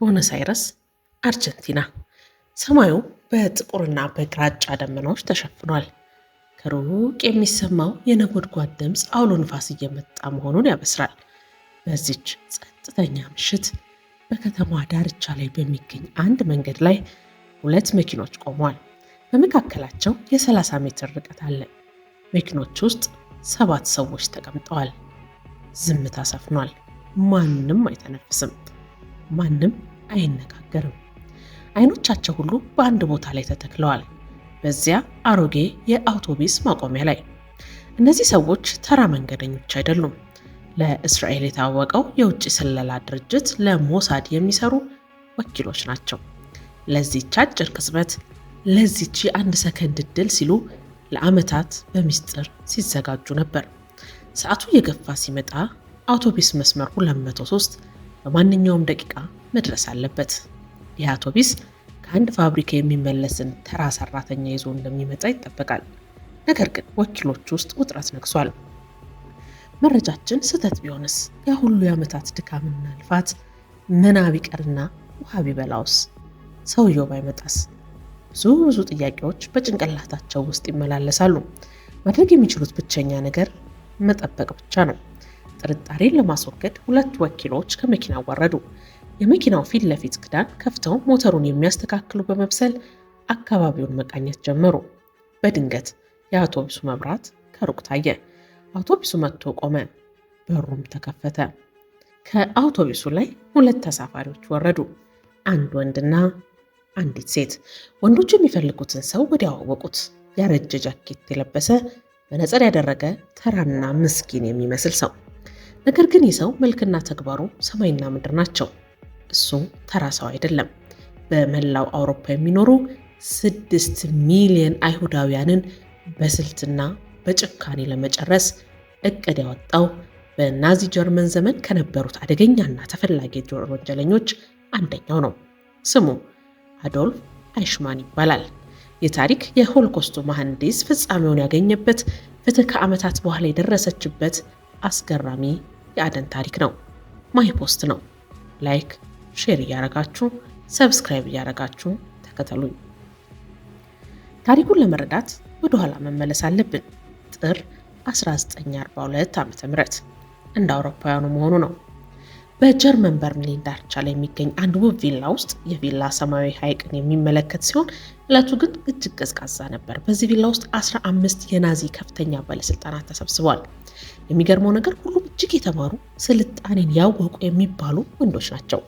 ቦነስ አይረስ አርጀንቲና። ሰማዩ በጥቁርና በግራጫ ደመናዎች ተሸፍኗል። ከሩቅ የሚሰማው የነጎድጓድ ድምፅ አውሎ ንፋስ እየመጣ መሆኑን ያበስራል። በዚች ጸጥተኛ ምሽት በከተማዋ ዳርቻ ላይ በሚገኝ አንድ መንገድ ላይ ሁለት መኪኖች ቆመዋል። በመካከላቸው የ30 ሜትር ርቀት አለ። መኪኖች ውስጥ 7 ሰዎች ተቀምጠዋል። ዝምታ ሰፍኗል። ማንም አይተነፍስም። ማንም አይነጋገርም። አይኖቻቸው ሁሉ በአንድ ቦታ ላይ ተተክለዋል። በዚያ አሮጌ የአውቶቡስ ማቆሚያ ላይ። እነዚህ ሰዎች ተራ መንገደኞች አይደሉም። ለእስራኤል የታወቀው የውጭ ስለላ ድርጅት ለሞሳድ የሚሰሩ ወኪሎች ናቸው። ለዚህች አጭር ቅጽበት፣ ለዚህች የአንድ ሰከንድ ዕድል ሲሉ ለዓመታት በሚስጥር ሲዘጋጁ ነበር። ሰዓቱ እየገፋ ሲመጣ አውቶቡስ መስመር 203 በማንኛውም ደቂቃ መድረስ አለበት። ይህ አውቶቡስ ከአንድ ፋብሪካ የሚመለስን ተራ ሰራተኛ ይዞ እንደሚመጣ ይጠበቃል። ነገር ግን ወኪሎች ውስጥ ውጥረት ነግሷል። መረጃችን ስህተት ቢሆንስ? ያ ሁሉ የዓመታት ድካምና ልፋት መና ቢቀርና ውሃ ቢበላውስ? ሰውየው ባይመጣስ? ብዙ ጥያቄዎች በጭንቅላታቸው ውስጥ ይመላለሳሉ። ማድረግ የሚችሉት ብቸኛ ነገር መጠበቅ ብቻ ነው። ጥርጣሬን ለማስወገድ ሁለት ወኪሎች ከመኪናው ወረዱ። የመኪናው ፊት ለፊት ክዳን ከፍተው ሞተሩን የሚያስተካክሉ በመብሰል አካባቢውን መቃኘት ጀመሩ። በድንገት የአውቶቡሱ መብራት ከሩቅ ታየ። አውቶቡሱ መጥቶ ቆመ። በሩም ተከፈተ። ከአውቶቡሱ ላይ ሁለት ተሳፋሪዎች ወረዱ። አንድ ወንድና አንዲት ሴት። ወንዶቹ የሚፈልጉትን ሰው ወዲያው አወቁት። ያረጀ ጃኬት የለበሰ መነጽር ያደረገ ተራና ምስኪን የሚመስል ሰው። ነገር ግን ይህ ሰው መልክና ተግባሩ ሰማይና ምድር ናቸው። እሱ ተራ ሰው አይደለም። በመላው አውሮፓ የሚኖሩ 6 ሚሊዮን አይሁዳውያንን በስልትና በጭካኔ ለመጨረስ እቅድ ያወጣው በናዚ ጀርመን ዘመን ከነበሩት አደገኛና ተፈላጊ ወንጀለኞች አንደኛው ነው። ስሙ አዶልፍ አይሽማን ይባላል። የታሪክ የሆሎኮስቱ መሐንዲስ ፍጻሜውን ያገኘበት፣ ፍትህ ከዓመታት በኋላ የደረሰችበት አስገራሚ የአደን ታሪክ ነው። ማይ ፖስት ነው። ላይክ፣ ሼር እያረጋችሁ ሰብስክራይብ እያረጋችሁ ተከተሉኝ። ታሪኩን ለመረዳት ወደኋላ መመለስ አለብን። ጥር 1942 ዓ.ም እንደ አውሮፓውያኑ መሆኑ ነው። በጀርመን በርሊን ዳርቻ ላይ የሚገኝ አንድ ውብ ቪላ ውስጥ የቪላ ሰማያዊ ሐይቅን የሚመለከት ሲሆን ዕለቱ ግን እጅግ ቀዝቃዛ ነበር። በዚህ ቪላ ውስጥ 15 የናዚ ከፍተኛ ባለስልጣናት ተሰብስበዋል። የሚገርመው ነገር ሁሉም እጅግ የተማሩ ስልጣኔን ያወቁ የሚባሉ ወንዶች ናቸው።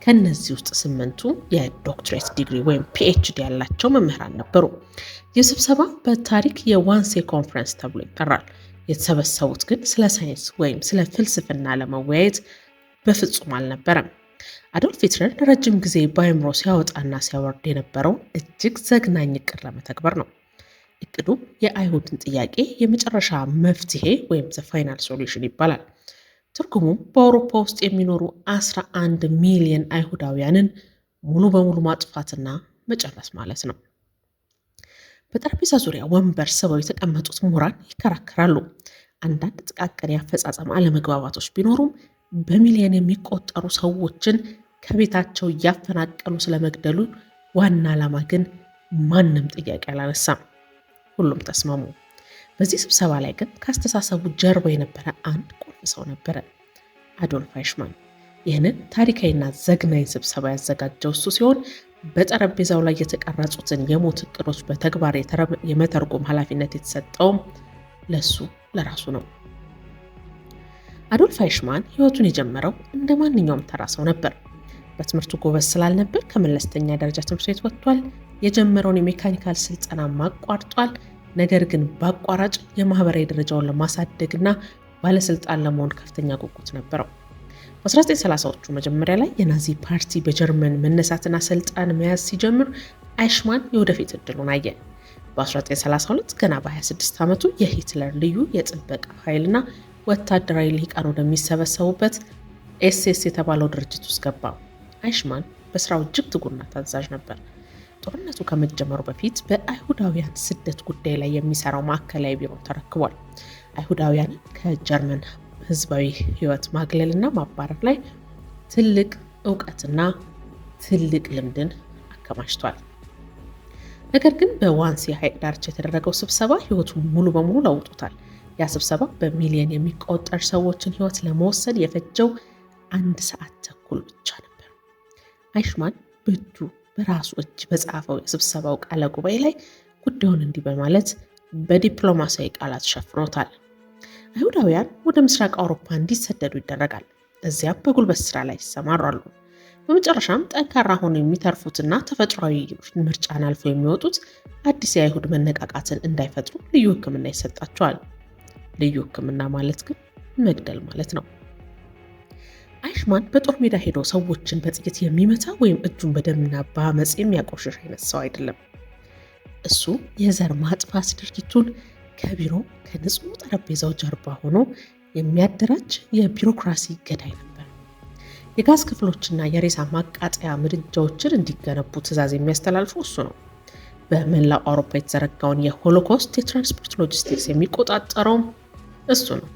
ከነዚህ ውስጥ 8ቱ የዶክትሬት ዲግሪ ወይም ፒኤችዲ ያላቸው መምህራን ነበሩ። ይህ ስብሰባ በታሪክ የዋንሴ ኮንፈረንስ ተብሎ ይጠራል። የተሰበሰቡት ግን ስለ ሳይንስ ወይም ስለ ፍልስፍና ለመወያየት በፍጹም አልነበረም። አዶልፍ ሂትለር ለረጅም ጊዜ በአእምሮ ሲያወጣና ሲያወርድ የነበረውን እጅግ ዘግናኝ እቅድ ለመተግበር ነው። እቅዱ የአይሁድን ጥያቄ የመጨረሻ መፍትሄ ወይም ዘ ፋይናል ሶሉሽን ይባላል። ትርጉሙም በአውሮፓ ውስጥ የሚኖሩ 11 ሚሊዮን አይሁዳውያንን ሙሉ በሙሉ ማጥፋትና መጨረስ ማለት ነው። በጠረጴዛ ዙሪያ ወንበር ስበው የተቀመጡት ምሁራን ይከራከራሉ። አንዳንድ ጥቃቅን የአፈጻጸም አለመግባባቶች ቢኖሩም በሚሊዮን የሚቆጠሩ ሰዎችን ከቤታቸው እያፈናቀሉ ስለመግደሉ ዋና ዓላማ ግን ማንም ጥያቄ አላነሳም። ሁሉም ተስማሙ። በዚህ ስብሰባ ላይ ግን ከአስተሳሰቡ ጀርባ የነበረ አንድ ቁልፍ ሰው ነበረ፣ አዶልፍ አይሽማን። ይህንን ታሪካዊና ዘግናኝ ስብሰባ ያዘጋጀው እሱ ሲሆን በጠረጴዛው ላይ የተቀረጹትን የሞት እቅዶች በተግባር የመተርጎም ኃላፊነት የተሰጠውም ለራሱ ነው። አዶልፍ አይሽማን ሕይወቱን የጀመረው እንደ ማንኛውም ተራ ሰው ነበር። በትምህርቱ ጎበዝ ስላልነበር ከመለስተኛ ደረጃ ትምህርት ቤት ወጥቷል። የጀመረውን የሜካኒካል ስልጠና ማቋርጧል። ነገር ግን በአቋራጭ የማህበራዊ ደረጃውን ለማሳደግና ባለስልጣን ለመሆን ከፍተኛ ጉጉት ነበረው። በ1930ዎቹ መጀመሪያ ላይ የናዚ ፓርቲ በጀርመን መነሳትና ስልጣን መያዝ ሲጀምር አይሽማን የወደፊት እድሉን አየ። በ1932 ገና በ26 ዓመቱ የሂትለር ልዩ የጥበቃ ኃይልና ወታደራዊ ልሂቃን ወደሚሰበሰቡበት ኤስኤስ የተባለው ድርጅት ውስጥ ገባ። አይሽማን በስራው እጅግ ትጉና ታዛዥ ነበር። ጦርነቱ ከመጀመሩ በፊት በአይሁዳውያን ስደት ጉዳይ ላይ የሚሰራው ማዕከላዊ ቢሮ ተረክቧል። አይሁዳውያንን ከጀርመን ህዝባዊ ህይወት ማግለልና ማባረር ላይ ትልቅ እውቀትና ትልቅ ልምድን አከማችቷል። ነገር ግን በዋንሲ ሐይቅ ዳርቻ የተደረገው ስብሰባ ሕይወቱን ሙሉ በሙሉ ለውጦታል። ያ ስብሰባ በሚሊዮን የሚቆጠር ሰዎችን ሕይወት ለመወሰን የፈጀው 1 ሰዓት ተኩል ብቻ ነበር። አይሽማን በራሱ እጅ በጻፈው የስብሰባው ቃለ ጉባኤ ላይ ጉዳዩን እንዲህ በማለት በዲፕሎማሲያዊ ቃላት ሸፍኖታል። አይሁዳውያን ወደ ምስራቅ አውሮፓ እንዲሰደዱ ይደረጋል። እዚያም በጉልበት ስራ ላይ ይሰማራሉ። በመጨረሻም ጠንካራ ሆነው የሚተርፉትና ተፈጥሯዊ ምርጫን አልፈው የሚወጡት አዲስ የአይሁድ መነቃቃትን እንዳይፈጥሩ ልዩ ሕክምና ይሰጣቸዋል። ልዩ ሕክምና ማለት ግን መግደል ማለት ነው። አይሽማን በጦር ሜዳ ሄዶ ሰዎችን በጥይት የሚመታ ወይም እጁን በደምና በአመፅ የሚያቆሽሽ አይነት ሰው አይደለም። እሱ የዘር ማጥፋት ድርጊቱን ከቢሮ ከንጹህ ጠረጴዛው ጀርባ ሆኖ የሚያደራጅ የቢሮክራሲ ገዳይ ነበር። የጋዝ ክፍሎችና የሬሳ ማቃጠያ ምድጃዎችን እንዲገነቡ ትዕዛዝ የሚያስተላልፈው እሱ ነው። በመላው አውሮፓ የተዘረጋውን የሆሎኮስት የትራንስፖርት ሎጂስቲክስ የሚቆጣጠረውም እሱ ነው።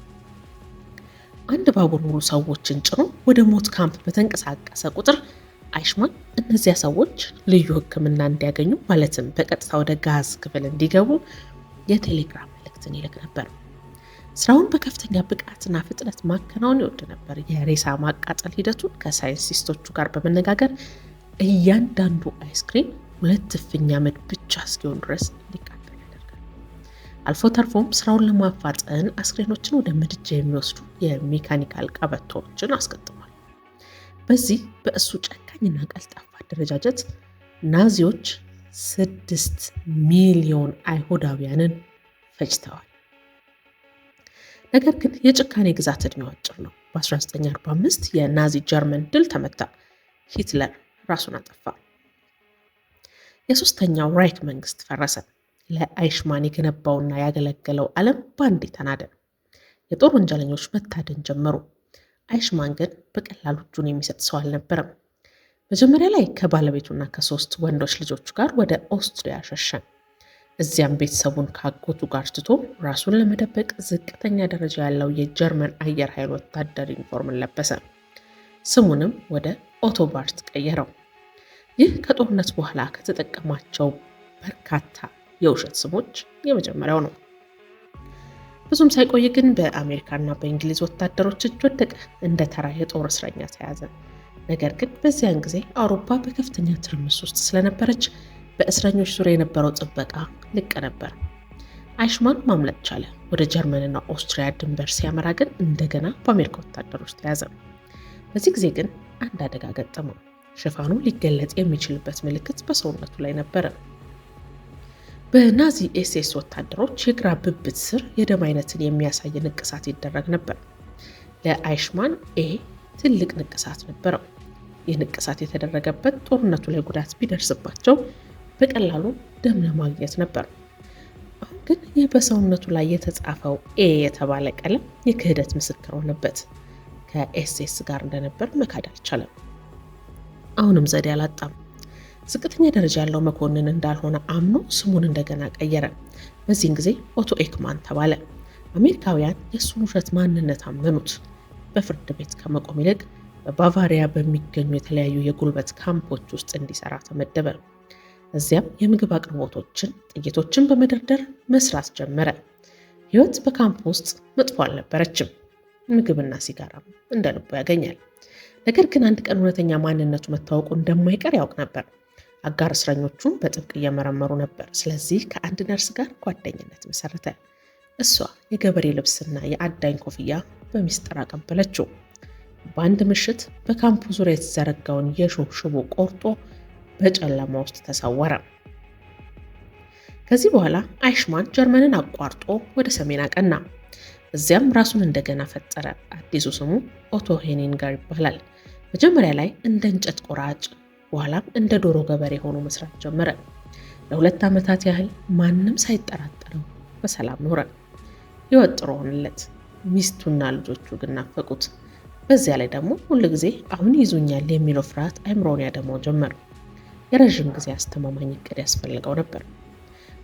አንድ ባቡር ሙሉ ሰዎችን ጭኖ ወደ ሞት ካምፕ በተንቀሳቀሰ ቁጥር አይሽማን እነዚያ ሰዎች ልዩ ሕክምና እንዲያገኙ ማለትም በቀጥታ ወደ ጋዝ ክፍል እንዲገቡ የቴሌግራም መልእክትን ይልክ ነበር። ስራውን በከፍተኛ ብቃትና ፍጥነት ማከናወን ይወድ ነበር። የሬሳ ማቃጠል ሂደቱን ከሳይንቲስቶቹ ጋር በመነጋገር እያንዳንዱ አይስክሪም 2 እፍኝ አመድ ብቻ እስኪሆን ድረስ እንዲቃጠል ያደርጋል። አልፎ ተርፎም ስራውን ለማፋጠን አስክሬኖችን ወደ ምድጃ የሚወስዱ የሜካኒካል ቀበቶዎችን አስገጥሟል። በዚህ በእሱ ጨካኝና ቀልጣፋ አደረጃጀት ናዚዎች 6 ሚሊዮን አይሁዳውያንን ፈጅተዋል። ነገር ግን የጭካኔ ግዛት ዕድሜው አጭር ነው። በ1945 የናዚ ጀርመን ድል ተመታ። ሂትለር ራሱን አጠፋ። የሶስተኛው ራይክ መንግስት ፈረሰ። ለአይሽማን የገነባውና ያገለገለው ዓለም ባንዴ ተናደ። የጦር ወንጀለኞች መታደን ጀመሩ። አይሽማን ግን በቀላሉ እጁን የሚሰጥ ሰው አልነበረም። መጀመሪያ ላይ ከባለቤቱና ከ3 ወንዶች ልጆቹ ጋር ወደ ኦስትሪያ ሸሸ። እዚያም ቤተሰቡን ካጎቱ ጋር ትቶ ራሱን ለመደበቅ ዝቅተኛ ደረጃ ያለው የጀርመን አየር ኃይል ወታደር ዩኒፎርምን ለበሰ። ስሙንም ወደ ኦቶባርት ቀየረው። ይህ ከጦርነት በኋላ ከተጠቀማቸው በርካታ የውሸት ስሞች የመጀመሪያው ነው። ብዙም ሳይቆይ ግን በአሜሪካና በእንግሊዝ ወታደሮች እጅ ወደቀ። እንደ ተራ የጦር እስረኛ ተያዘ። ነገር ግን በዚያን ጊዜ አውሮፓ በከፍተኛ ትርምስ ውስጥ ስለነበረች በእስረኞች ዙሪያ የነበረው ጥበቃ ልቅ ነበር። አይሽማን ማምለጥ ቻለ። ወደ ጀርመንና ኦስትሪያ ድንበር ሲያመራ ግን እንደገና በአሜሪካ ወታደሮች ተያዘ። በዚህ ጊዜ ግን አንድ አደጋ ገጠመው። ሽፋኑ ሊገለጥ የሚችልበት ምልክት በሰውነቱ ላይ ነበረ። በናዚ ኤስኤስ ወታደሮች የግራ ብብት ስር የደም አይነትን የሚያሳይ ንቅሳት ይደረግ ነበር። ለአይሽማን ትልቅ ንቅሳት ነበረው። ይህ ንቅሳት የተደረገበት ጦርነቱ ላይ ጉዳት ቢደርስባቸው በቀላሉ ደም ለማግኘት ነበር። አሁን ግን ይህ በሰውነቱ ላይ የተጻፈው የተባለ ቀለም የክህደት ምስክር ሆነበት። ከኤስኤስ ጋር እንደነበር መካድ አልቻለም። አሁንም ዘዴ አላጣም። ዝቅተኛ ደረጃ ያለው መኮንን እንዳልሆነ አምኖ ስሙን እንደገና ቀየረ። በዚህን ጊዜ ኦቶ ኤክማን ተባለ። አሜሪካውያን የእሱን ውሸት ማንነት አመኑት። በፍርድ ቤት ከመቆም ይልቅ በባቫሪያ በሚገኙ የተለያዩ የጉልበት ካምፖች ውስጥ እንዲሰራ ተመደበ። እዚያም የምግብ አቅርቦቶችን፣ ጥይቶችን በመደርደር መስራት ጀመረ። ሕይወት በካምፕ ውስጥ መጥፎ አልነበረችም። ምግብና ሲጋራም እንደ ልቡ ያገኛል። ነገር ግን አንድ ቀን እውነተኛ ማንነቱ መታወቁ እንደማይቀር ያውቅ ነበር። አጋር እስረኞቹን በጥብቅ እየመረመሩ ነበር። ስለዚህ ከአንድ ነርስ ጋር ጓደኝነት መሰረተ። እሷ የገበሬ ልብስና የአዳኝ ኮፍያ በሚስጥር አቀበለችው። በአንድ ምሽት በካምፑ ዙሪያ የተዘረጋውን የሾህ ሽቦ ቆርጦ በጨለማ ውስጥ ተሰወረ። ከዚህ በኋላ አይሽማን ጀርመንን አቋርጦ ወደ ሰሜን አቀና። እዚያም ራሱን እንደገና ፈጠረ። አዲሱ ስሙ ኦቶ ሄኒንገር ይባላል። መጀመሪያ ላይ እንደ እንጨት ቆራጭ፣ በኋላም እንደ ዶሮ ገበሬ ሆኖ መስራት ጀመረ። ለ2 ዓመታት ያህል ማንም ሳይጠራጠረው በሰላም ኖረ። ሕይወት ጥሩ ሆነለት። ሚስቱና ልጆቹ ግን ናፈቁት። በዚያ ላይ ደግሞ ሁል ጊዜ አሁን ይዙኛል የሚለው ፍርሃት አይምሮውን ያደማው ጀመር። የረዥም ጊዜ አስተማማኝ እቅድ ያስፈልገው ነበር።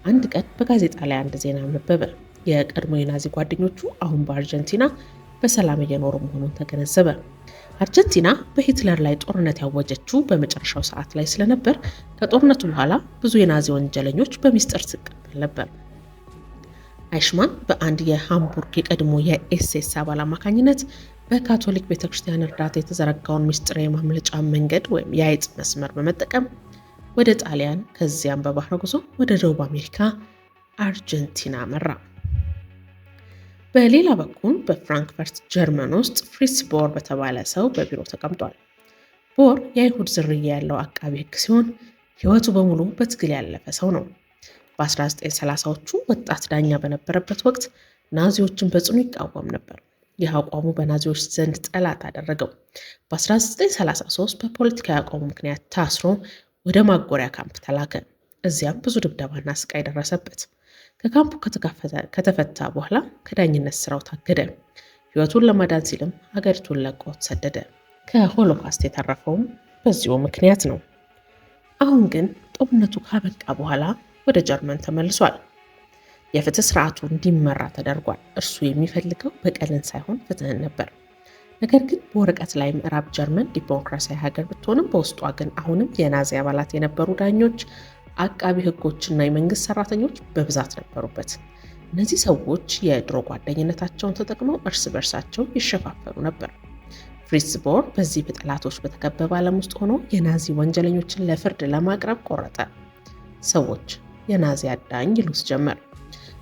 አንድ ቀን በጋዜጣ ላይ አንድ ዜና አነበበ። የቀድሞ የናዚ ጓደኞቹ አሁን በአርጀንቲና በሰላም እየኖሩ መሆኑን ተገነዘበ። አርጀንቲና በሂትለር ላይ ጦርነት ያወጀችው በመጨረሻው ሰዓት ላይ ስለነበር ከጦርነቱ በኋላ ብዙ የናዚ ወንጀለኞች በሚስጥር ትቀበል ነበር። አይሽማን በአንድ የሃምቡርግ የቀድሞ የኤስኤስ አባል አማካኝነት በካቶሊክ ቤተክርስቲያን እርዳታ የተዘረጋውን ሚስጥር የማምለጫ መንገድ ወይም የአይጥ መስመር በመጠቀም ወደ ጣሊያን ከዚያም በባህር ጉዞ ወደ ደቡብ አሜሪካ አርጀንቲና መራ። በሌላ በኩል በፍራንክፈርት ጀርመን ውስጥ ፍሪትስ ቦር በተባለ ሰው በቢሮ ተቀምጧል። ቦር የአይሁድ ዝርያ ያለው አቃቢ ሕግ ሲሆን ሕይወቱ በሙሉ በትግል ያለፈ ሰው ነው። በ1930ዎቹ ወጣት ዳኛ በነበረበት ወቅት ናዚዎችን በጽኑ ይቃወም ነበር። ይህ አቋሙ በናዚዎች ዘንድ ጠላት አደረገው። በ1933 በፖለቲካዊ አቋሙ ምክንያት ታስሮ ወደ ማጎሪያ ካምፕ ተላከ። እዚያም ብዙ ድብደባና ስቃይ ደረሰበት። ከካምፑ ከተፈታ በኋላ ከዳኝነት ስራው ታገደ። ሕይወቱን ለማዳን ሲልም ሀገሪቱን ለቆ ተሰደደ። ከሆሎካስት የተረፈውም በዚሁ ምክንያት ነው። አሁን ግን ጦርነቱ ካበቃ በኋላ ወደ ጀርመን ተመልሷል። የፍትህ ስርዓቱ እንዲመራ ተደርጓል። እርሱ የሚፈልገው በቀልን ሳይሆን ፍትህን ነበር። ነገር ግን በወረቀት ላይ ምዕራብ ጀርመን ዲሞክራሲያዊ ሀገር ብትሆንም በውስጧ ግን አሁንም የናዚ አባላት የነበሩ ዳኞች፣ አቃቢ ህጎችና የመንግስት ሰራተኞች በብዛት ነበሩበት። እነዚህ ሰዎች የድሮ ጓደኝነታቸውን ተጠቅመው እርስ በርሳቸው ይሸፋፈኑ ነበር። ፍሪትስ ቦር በዚህ በጠላቶች በተከበበ ዓለም ውስጥ ሆኖ የናዚ ወንጀለኞችን ለፍርድ ለማቅረብ ቆረጠ። ሰዎች የናዚ አዳኝ ይሉት ጀመር።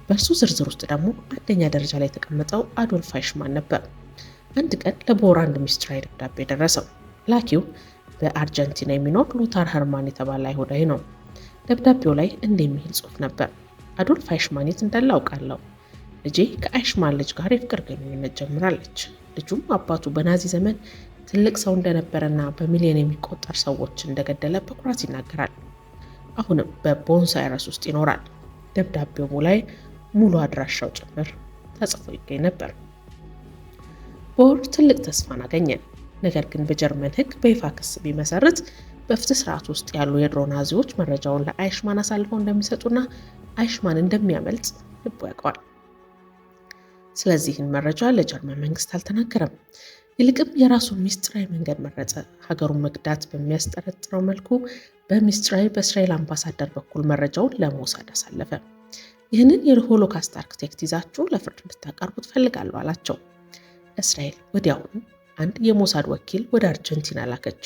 በእርሱ ዝርዝር ውስጥ ደግሞ አንደኛ ደረጃ ላይ የተቀመጠው አዶልፍ አይሽማን ነበር። አንድ ቀን ለቦር አንድ ሚስጥራዊ ደብዳቤ ደረሰው። ላኪው በአርጀንቲና የሚኖር ሎታር ኸርማን የተባለ አይሁዳዊ ነው። ደብዳቤው ላይ እንዲህ የሚል ጽሑፍ ነበር። አዶልፍ አይሽማን የት እንዳለ አውቃለሁ። ልጄ ከአይሽማን ልጅ ጋር የፍቅር ግንኙነት ጀምራለች። ልጁም አባቱ በናዚ ዘመን ትልቅ ሰው እንደነበረና በሚሊዮን የሚቆጠር ሰዎች እንደገደለ በኩራት ይናገራል። አሁንም በቦንስ አይረስ ውስጥ ይኖራል። ደብዳቤው ላይ ሙሉ አድራሻው ጭምር ተጽፎ ይገኝ ነበር። ቦር ትልቅ ተስፋን አገኘ። ነገር ግን በጀርመን ሕግ በይፋ ክስ ቢመሰርት በፍትህ ስርዓት ውስጥ ያሉ የድሮ ናዚዎች መረጃውን ለአይሽማን አሳልፈው እንደሚሰጡና አይሽማን እንደሚያመልጥ ልቡ ያውቀዋል። ስለዚህን መረጃ ለጀርመን መንግስት አልተናገረም። ይልቅም የራሱ ሚስጥራዊ መንገድ መረጠ። ሀገሩን መክዳት በሚያስጠረጥረው መልኩ በሚስጥራዊ በእስራኤል አምባሳደር በኩል መረጃውን ለሞሳድ አሳለፈ። ይህንን የሆሎካስት አርክቴክት ይዛችሁ ለፍርድ እንድታቀርቡ ትፈልጋለሁ አላቸው። እስራኤል ወዲያውኑ አንድ የሞሳድ ወኪል ወደ አርጀንቲና ላከች።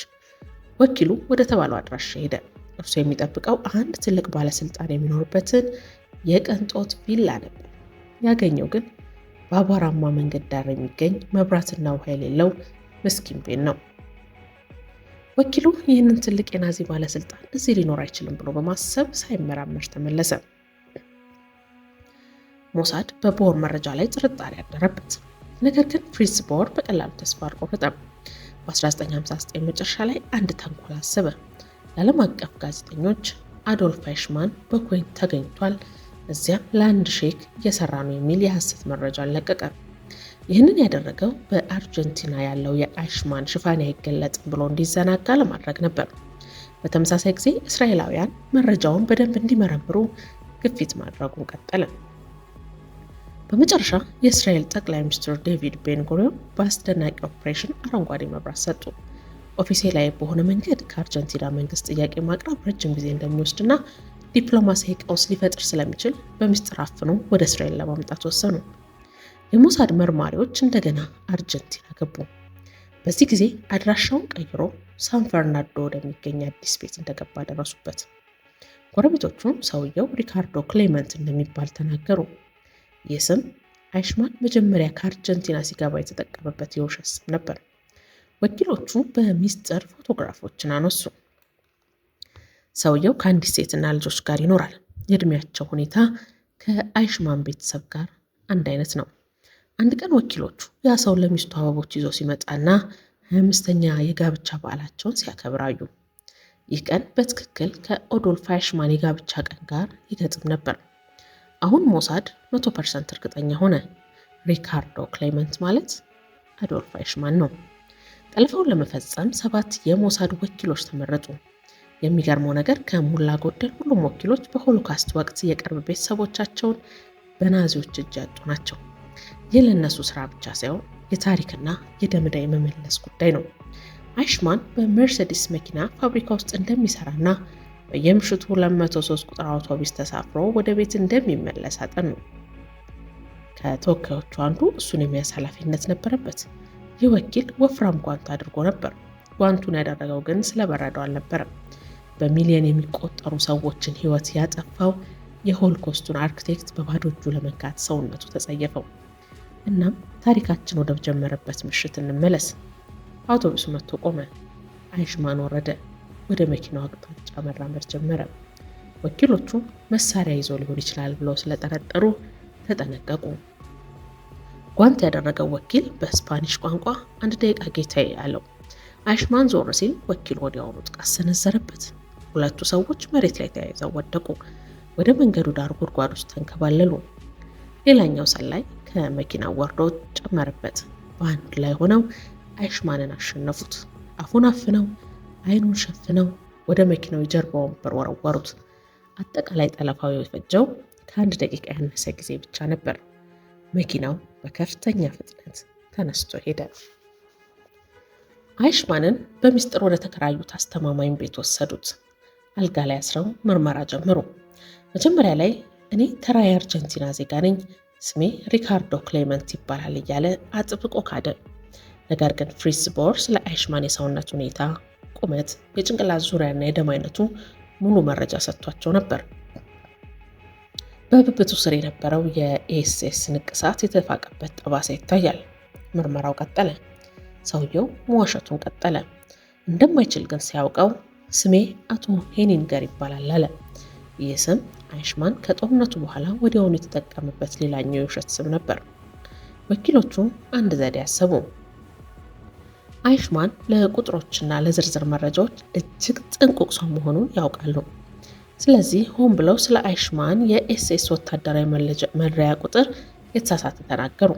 ወኪሉ ወደ ተባለው አድራሻ ሄደ። እርሱ የሚጠብቀው አንድ ትልቅ ባለስልጣን የሚኖርበትን የቅንጦት ቪላ ነበር። ያገኘው ግን በአቧራማ መንገድ ዳር የሚገኝ መብራትና ውሃ የሌለው ምስኪን ቤት ነው። ወኪሉ ይህንን ትልቅ የናዚ ባለስልጣን እዚህ ሊኖር አይችልም ብሎ በማሰብ ሳይመራመር ተመለሰ። ሞሳድ በቦር መረጃ ላይ ጥርጣሬ ያደረበት። ነገር ግን ፍሪትስ ቦር በቀላሉ ተስፋ አልቆረጠም። በ1959 መጨረሻ ላይ አንድ ተንኮል አሰበ። ለዓለም አቀፍ ጋዜጠኞች አዶልፍ አይሽማን በኩዌት ተገኝቷል፣ እዚያም ለአንድ ሼክ እየሰራ ነው የሚል የሐሰት መረጃ ለቀቀ። ይህንን ያደረገው በአርጀንቲና ያለው የአይሽማን ሽፋን አይገለጥም ብሎ እንዲዘናጋ ለማድረግ ነበር። በተመሳሳይ ጊዜ እስራኤላውያን መረጃውን በደንብ እንዲመረምሩ ግፊት ማድረጉን ቀጠለ። በመጨረሻ የእስራኤል ጠቅላይ ሚኒስትር ዴቪድ ቤንጉሪዮን በአስደናቂ ኦፕሬሽን አረንጓዴ መብራት ሰጡ። ኦፊሴላዊ በሆነ መንገድ ከአርጀንቲና መንግስት ጥያቄ ማቅረብ ረጅም ጊዜ እንደሚወስድና ዲፕሎማሲያዊ ቀውስ ሊፈጥር ስለሚችል በምስጢር አፍኖ ወደ እስራኤል ለማምጣት ወሰኑ። የሞሳድ መርማሪዎች እንደገና አርጀንቲና ገቡ። በዚህ ጊዜ አድራሻውን ቀይሮ ሳን ፈርናንዶ ወደሚገኝ አዲስ ቤት እንደገባ ደረሱበት። ጎረቤቶቹ ሰውየው ሪካርዶ ክሌመንት እንደሚባል ተናገሩ። ይህ ስም አይሽማን መጀመሪያ ከአርጀንቲና ሲገባ የተጠቀመበት የውሸት ስም ነበር። ወኪሎቹ በሚስጥር ፎቶግራፎችን አነሱ። ሰውየው ከአንዲት ሴትና ልጆች ጋር ይኖራል። የእድሜያቸው ሁኔታ ከአይሽማን ቤተሰብ ጋር አንድ አይነት ነው። አንድ ቀን ወኪሎቹ ያ ሰው ለሚስቱ አበቦች ይዞ ሲመጣና 25ኛ የጋብቻ በዓላቸውን ሲያከብር አዩ። ይህ ቀን በትክክል ከአዶልፍ አይሽማን የጋብቻ ቀን ጋር ይገጥም ነበር። አሁን ሞሳድ 100% እርግጠኛ ሆነ። ሪካርዶ ክሌመንት ማለት አዶልፍ አይሽማን ነው። ጠለፋውን ለመፈጸም 7 የሞሳድ ወኪሎች ተመረጡ። የሚገርመው ነገር ከሞላ ጎደል ሁሉም ወኪሎች በሆሎካስት ወቅት የቅርብ ቤተሰቦቻቸውን በናዚዎች እጅ ያጡ ናቸው። ይህ ለእነሱ ስራ ብቻ ሳይሆን የታሪክና የደምዳይ መመለስ ጉዳይ ነው። አይሽማን በሜርሴዲስ መኪና ፋብሪካ ውስጥ እንደሚሰራና በየምሽቱ 203 ቁጥር አውቶቡስ ተሳፍሮ ወደ ቤት እንደሚመለስ አጠኑ። ከተወካዮቹ አንዱ እሱን የሚያስ ኃላፊነት ነበረበት። ይህ ወኪል ወፍራም ጓንት አድርጎ ነበር። ጓንቱን ያደረገው ግን ስለበረደው አልነበረም። በሚሊዮን የሚቆጠሩ ሰዎችን ሕይወት ያጠፋው የሆሎኮስቱን አርክቴክት በባዶ እጁ ለመንካት ሰውነቱ ተጸየፈው። እናም ታሪካችን ወደ ጀመረበት ምሽት እንመለስ። አውቶቡሱ መጥቶ ቆመ። አይሽማን ወረደ። ወደ መኪናው አቅጣጫ መራመድ ጀመረ። ወኪሎቹ መሳሪያ ይዞ ሊሆን ይችላል ብለው ስለጠረጠሩ ተጠነቀቁ። ጓንት ያደረገው ወኪል በስፓኒሽ ቋንቋ 1 ደቂቃ ጌታዬ አለው። አይሽማን ዞር ሲል ወኪሉ ወዲያውኑ ጥቃት ሰነዘረበት። ሁለቱ ሰዎች መሬት ላይ ተያይዘው ወደቁ። ወደ መንገዱ ዳር ጉድጓድ ውስጥ ተንከባለሉ። ሌላኛው ሰላይ ከመኪናው ወርዶ ጨመረበት። በአንድ ላይ ሆነው አይሽማንን አሸነፉት። አፉን አፍነው አይኑን ሸፍነው ወደ መኪናው የጀርባ ወንበር ወረወሩት። አጠቃላይ ጠለፋው የፈጀው ከ1 ደቂቃ ያነሰ ጊዜ ብቻ ነበር። መኪናው በከፍተኛ ፍጥነት ተነስቶ ሄደ። አይሽማንን በሚስጥር ወደ ተከራዩት አስተማማኝ ቤት ወሰዱት። አልጋ ላይ አስረው ምርመራ ጀመሩ። መጀመሪያ ላይ እኔ ተራ የአርጀንቲና ዜጋ ነኝ፣ ስሜ ሪካርዶ ክሌመንት ይባላል እያለ አጥብቆ ካደ። ነገር ግን ፍሪትስ ቦር ስለ አይሽማን የሰውነት ሁኔታ፣ ቁመት፣ የጭንቅላት ዙሪያና የደም አይነቱ ሙሉ መረጃ ሰጥቷቸው ነበር። በብብቱ ስር የነበረው የኤስኤስ ንቅሳት የተፋቀበት ጠባሳ ይታያል። ምርመራው ቀጠለ። ሰውየው መዋሸቱን ቀጠለ። እንደማይችል ግን ሲያውቀው ስሜ አቶ ሄኒንገር ይባላል አለ። ይህ ስም አይሽማን ከጦርነቱ በኋላ ወዲያውኑ የተጠቀመበት ሌላኛው የውሸት ስም ነበር። ወኪሎቹ አንድ ዘዴ ያሰቡ። አይሽማን ለቁጥሮችና ለዝርዝር መረጃዎች እጅግ ጥንቁቅ ሰው መሆኑን ያውቃሉ። ስለዚህ ሆን ብለው ስለ አይሽማን የኤስኤስ ወታደራዊ መለያ ቁጥር የተሳሳተ ተናገሩ።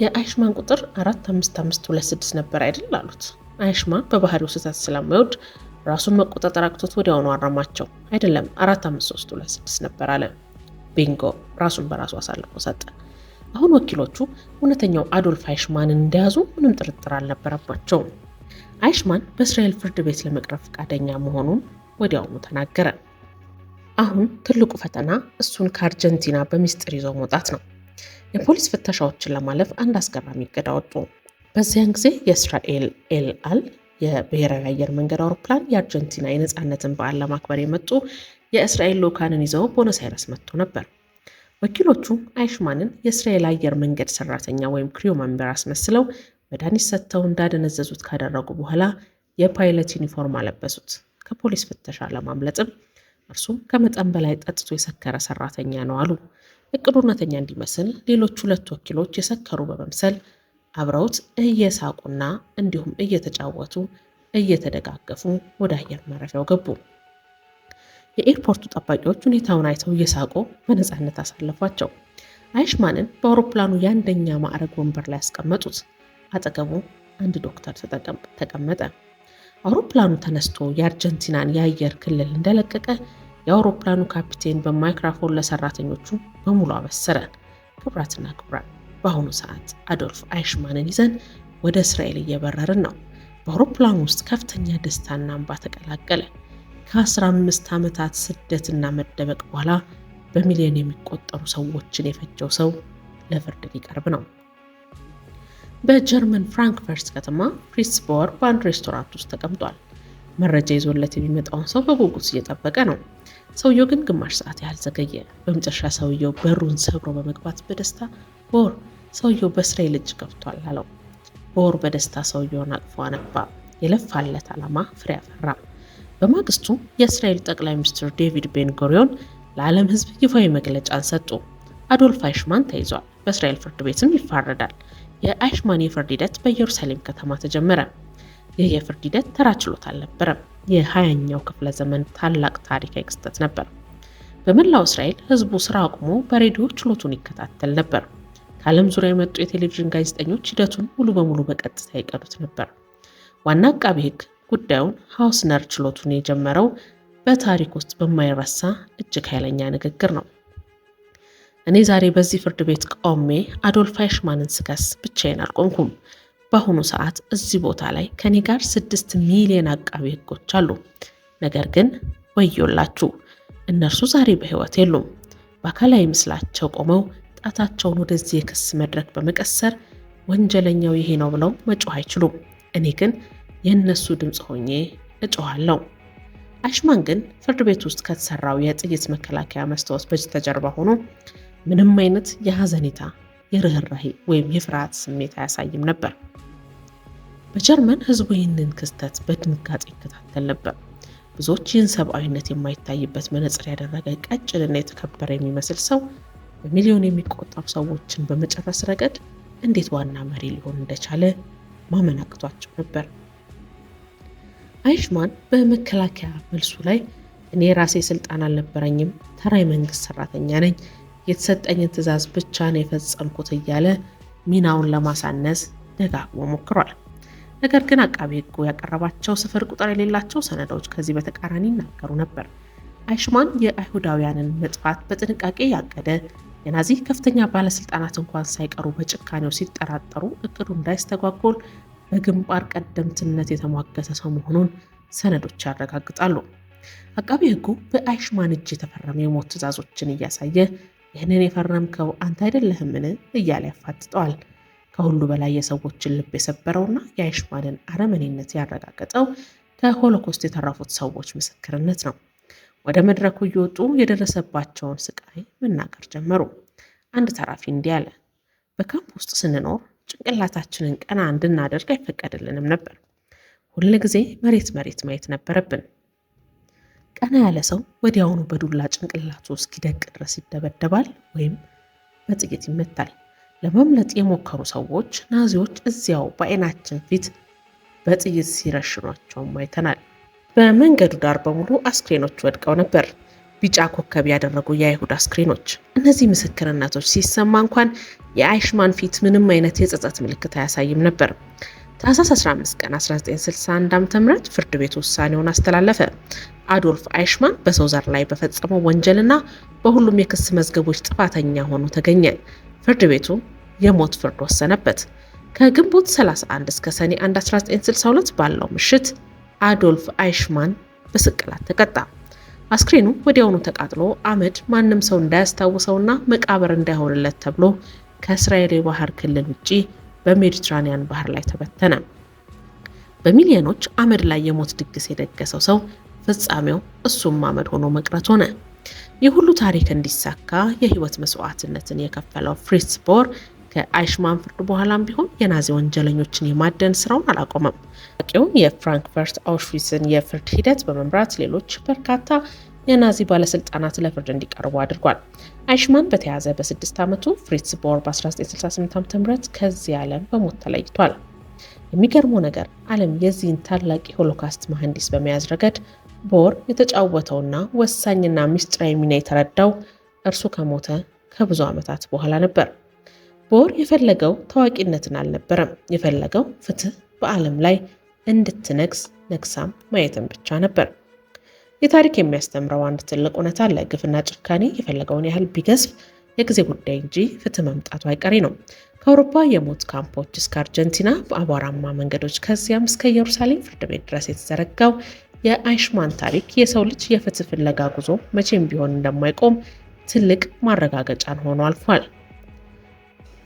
የአይሽማን ቁጥር 45526 ነበር አይደል አሉት። አይሽማን በባህሪው ስህተት ስለማይወድ ራሱን መቆጣጠር አቅቶት ወዲያውኑ አረማቸው። አይደለም 45326 ነበር አለ። ቢንጎ! ራሱን በራሱ አሳልፎ ሰጠ። አሁን ወኪሎቹ እውነተኛው አዶልፍ አይሽማንን እንደያዙ ምንም ጥርጥር አልነበረባቸውም። አይሽማን በእስራኤል ፍርድ ቤት ለመቅረብ ፈቃደኛ መሆኑን ወዲያውኑ ተናገረ። አሁን ትልቁ ፈተና እሱን ከአርጀንቲና በሚስጥር ይዘው መውጣት ነው። የፖሊስ ፍተሻዎችን ለማለፍ አንድ አስገራሚ እቅድ አወጡ። በዚያን ጊዜ የእስራኤል ኤል አል የብሔራዊ አየር መንገድ አውሮፕላን የአርጀንቲና የነፃነትን በዓል ለማክበር የመጡ የእስራኤል ልዑካንን ይዘው ቦነስ አይረስ መጥቶ ነበር። ወኪሎቹ አይሽማንን የእስራኤል አየር መንገድ ሰራተኛ ወይም ክሪው መንበር አስመስለው መድኃኒት ሰጥተው እንዳደነዘዙት ካደረጉ በኋላ የፓይለት ዩኒፎርም አለበሱት። ከፖሊስ ፍተሻ ለማምለጥም እርሱም ከመጠን በላይ ጠጥቶ የሰከረ ሰራተኛ ነው አሉ። እቅዱ እውነተኛ እንዲመስል ሌሎች 2 ወኪሎች የሰከሩ በመምሰል አብረውት እየሳቁና እንዲሁም እየተጫወቱ እየተደጋገፉ ወደ አየር ማረፊያው ገቡ። የኤርፖርቱ ጠባቂዎች ሁኔታውን አይተው እየሳቁ በነፃነት አሳለፏቸው። አይሽማንን በአውሮፕላኑ የአንደኛ ማዕረግ ወንበር ላይ ያስቀመጡት። አጠገቡ አንድ ዶክተር ተቀመጠ። አውሮፕላኑ ተነስቶ የአርጀንቲናን የአየር ክልል እንደለቀቀ የአውሮፕላኑ ካፒቴን በማይክሮፎን ለሰራተኞቹ በሙሉ አበሰረ። ክቡራትና ክቡራን፣ በአሁኑ ሰዓት አዶልፍ አይሽማንን ይዘን ወደ እስራኤል እየበረርን ነው። በአውሮፕላኑ ውስጥ ከፍተኛ ደስታና እንባ ተቀላቀለ። ከ15 ዓመታት ስደትና መደበቅ በኋላ በሚሊዮን የሚቆጠሩ ሰዎችን የፈጀው ሰው ለፍርድ ሊቀርብ ነው። በጀርመን ፍራንክፈርት ከተማ ፍሪትስ ቦር በአንድ ሬስቶራንት ውስጥ ተቀምጧል። መረጃ ይዞለት የሚመጣውን ሰው በጉጉት እየጠበቀ ነው። ሰውየው ግን ግማሽ ሰዓት ያህል ዘገየ። በመጨረሻ ሰውየው በሩን ሰብሮ በመግባት በደስታ ቦር፣ ሰውየው በእስራኤል እጅ ገብቷል አለው። ቦር በደስታ ሰውየውን አቅፎ አነባ። የለፋለት ዓላማ ፍሬ አፈራ። በማግስቱ የእስራኤል ጠቅላይ ሚኒስትር ዴቪድ ቤንጎሪዮን ለዓለም ሕዝብ ይፋዊ መግለጫን ሰጡ። አዶልፍ አይሽማን ተይዟል፣ በእስራኤል ፍርድ ቤትም ይፋረዳል። የአይሽማን የፍርድ ሂደት በኢየሩሳሌም ከተማ ተጀመረ። ይህ የፍርድ ሂደት ተራ ችሎት አልነበረም። የ20ኛው ክፍለ ዘመን ታላቅ ታሪካዊ ክስተት ነበር። በመላው እስራኤል ሕዝቡ ስራ አቁሞ በሬዲዮ ችሎቱን ይከታተል ነበር። ከዓለም ዙሪያ የመጡ የቴሌቪዥን ጋዜጠኞች ሂደቱን ሙሉ በሙሉ በቀጥታ ይቀዱት ነበር። ዋና አቃቢ ሕግ ጉዳዩን ሃውስነር ችሎቱን የጀመረው በታሪክ ውስጥ በማይረሳ እጅግ ኃይለኛ ንግግር ነው። እኔ ዛሬ በዚህ ፍርድ ቤት ቆሜ አዶልፍ አይሽማንን ስከስ ብቻዬን አልቆምኩም። በአሁኑ ሰዓት እዚህ ቦታ ላይ ከኔ ጋር 6 ሚሊዮን አቃቢ ሕጎች አሉ። ነገር ግን ወዮላችሁ፣ እነርሱ ዛሬ በሕይወት የሉም። በአካላዊ ምስላቸው ቆመው ጣታቸውን ወደዚህ የክስ መድረክ በመቀሰር ወንጀለኛው ይሄ ነው ብለው መጮህ አይችሉም። እኔ ግን የእነሱ ድምፅ ሆኜ እጮኋለሁ። አይሽማን ግን ፍርድ ቤት ውስጥ ከተሰራው የጥይት መከላከያ መስታወት በስተጀርባ ሆኖ ምንም አይነት የሐዘኔታ፣ የርኅራኄ ወይም የፍርሃት ስሜት አያሳይም ነበር። በጀርመን ህዝቡ ይህንን ክስተት በድንጋጤ ይከታተል ነበር። ብዙዎች ይህን ሰብአዊነት የማይታይበት መነጽር ያደረገ ቀጭንና የተከበረ የሚመስል ሰው በሚሊዮን የሚቆጠሩ ሰዎችን በመጨረስ ረገድ እንዴት ዋና መሪ ሊሆን እንደቻለ ማመን አቅቷቸው ነበር። አይሽማን በመከላከያ መልሱ ላይ እኔ የራሴ ስልጣን አልነበረኝም፣ ተራ የመንግስት ሰራተኛ ነኝ፣ የተሰጠኝን ትዕዛዝ ብቻ ነው የፈጸምኩት እያለ ሚናውን ለማሳነስ ደጋግሞ ሞክሯል። ነገር ግን አቃቤ ሕጉ ያቀረባቸው ስፍር ቁጥር የሌላቸው ሰነዶች ከዚህ በተቃራኒ ይናገሩ ነበር። አይሽማን የአይሁዳውያንን መጥፋት በጥንቃቄ ያቀደ፣ የናዚ ከፍተኛ ባለስልጣናት እንኳን ሳይቀሩ በጭካኔው ሲጠራጠሩ እቅዱ እንዳይስተጓጎል በግንባር ቀደምትነት የተሟገተ ሰው መሆኑን ሰነዶች ያረጋግጣሉ። አቃቤ ሕጉ በአይሽማን እጅ የተፈረሙ የሞት ትዕዛዞችን እያሳየ ይህንን የፈረምከው አንተ አይደለህምን እያለ ያፋጥጠዋል። ከሁሉ በላይ የሰዎችን ልብ የሰበረውና የአይሽማንን አረመኔነት ያረጋገጠው ከሆሎኮስት የተረፉት ሰዎች ምስክርነት ነው። ወደ መድረኩ እየወጡ የደረሰባቸውን ስቃይ መናገር ጀመሩ። አንድ ተራፊ እንዲህ አለ። በካምፕ ውስጥ ስንኖር ጭንቅላታችንን ቀና እንድናደርግ አይፈቀድልንም ነበር። ሁል ጊዜ መሬት ማየት ነበረብን። ቀና ያለ ሰው ወዲያውኑ በዱላ ጭንቅላቱ እስኪደቅ ድረስ ይደበደባል ወይም በጥይት ይመታል። ለማምለጥ የሞከሩ ሰዎች ናዚዎች እዚያው በዓይናችን ፊት በጥይት ሲረሽኗቸውም አይተናል። በመንገዱ ዳር በሙሉ አስክሬኖች ወድቀው ነበር፣ ቢጫ ኮከብ ያደረጉ የአይሁድ አስክሬኖች። እነዚህ ምስክርነቶች ሲሰማ እንኳን የአይሽማን ፊት ምንም አይነት የጸጸት ምልክት አያሳይም ነበር። ታህሳስ 15 ቀን 1961 ዓ.ም ፍርድ ቤት ውሳኔውን አስተላለፈ። አዶልፍ አይሽማን በሰው ዘር ላይ በፈጸመው ወንጀልና በሁሉም የክስ መዝገቦች ጥፋተኛ ሆኖ ተገኘ። ፍርድ ቤቱ የሞት ፍርድ ወሰነበት። ከግንቦት 31 እስከ ሰኔ 1 1962 ባለው ምሽት አዶልፍ አይሽማን በስቅላት ተቀጣ። አስክሬኑ ወዲያውኑ ተቃጥሎ አመድ ማንም ሰው እንዳያስታውሰውና መቃብር እንዳይሆንለት ተብሎ ከእስራኤል የባህር ክልል ውጪ በሜዲትራኒያን ባህር ላይ ተበተነ። በሚሊዮኖች አመድ ላይ የሞት ድግስ የደገሰው ሰው ፍጻሜው እሱም አመድ ሆኖ መቅረት ሆነ። ይህ ሁሉ ታሪክ እንዲሳካ የህይወት መስዋዕትነትን የከፈለው ፍሪትስ ቦር ከአይሽማን ፍርድ በኋላም ቢሆን የናዚ ወንጀለኞችን የማደን ስራውን አላቆመም። ታዋቂውን የፍራንክፈርት አውሽዊትስን የፍርድ ሂደት በመምራት ሌሎች በርካታ የናዚ ባለስልጣናት ለፍርድ እንዲቀርቡ አድርጓል። አይሽማን በተያዘ በ6 ዓመቱ ፍሪትስ ቦር በ1968 ዓ.ም ከዚህ ዓለም በሞት ተለይቷል። የሚገርመው ነገር ዓለም የዚህን ታላቅ የሆሎካስት መሐንዲስ በመያዝ ረገድ ቦር የተጫወተውና ወሳኝና ሚስጥራዊ ሚና የተረዳው እርሱ ከሞተ ከብዙ ዓመታት በኋላ ነበር። ቦር የፈለገው ታዋቂነትን አልነበረም። የፈለገው ፍትህ በዓለም ላይ እንድትነግስ ነግሳም ማየትን ብቻ ነበር። የታሪክ የሚያስተምረው አንድ ትልቅ እውነት አለ። ግፍና ጭካኔ የፈለገውን ያህል ቢገዝፍ የጊዜ ጉዳይ እንጂ ፍትህ መምጣቱ አይቀሬ ነው። ከአውሮፓ የሞት ካምፖች እስከ አርጀንቲና በአቧራማ መንገዶች ከዚያም እስከ ኢየሩሳሌም ፍርድ ቤት ድረስ የተዘረጋው የአይሽማን ታሪክ የሰው ልጅ የፍትህ ፍለጋ ጉዞ መቼም ቢሆን እንደማይቆም ትልቅ ማረጋገጫን ሆኖ አልፏል።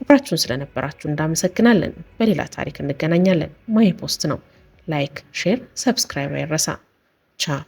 አብራችሁን ስለነበራችሁ እንዳመሰግናለን። በሌላ ታሪክ እንገናኛለን። ማይ ፖስት ነው። ላይክ፣ ሼር፣ ሰብስክራይብ አይረሳ። ቻው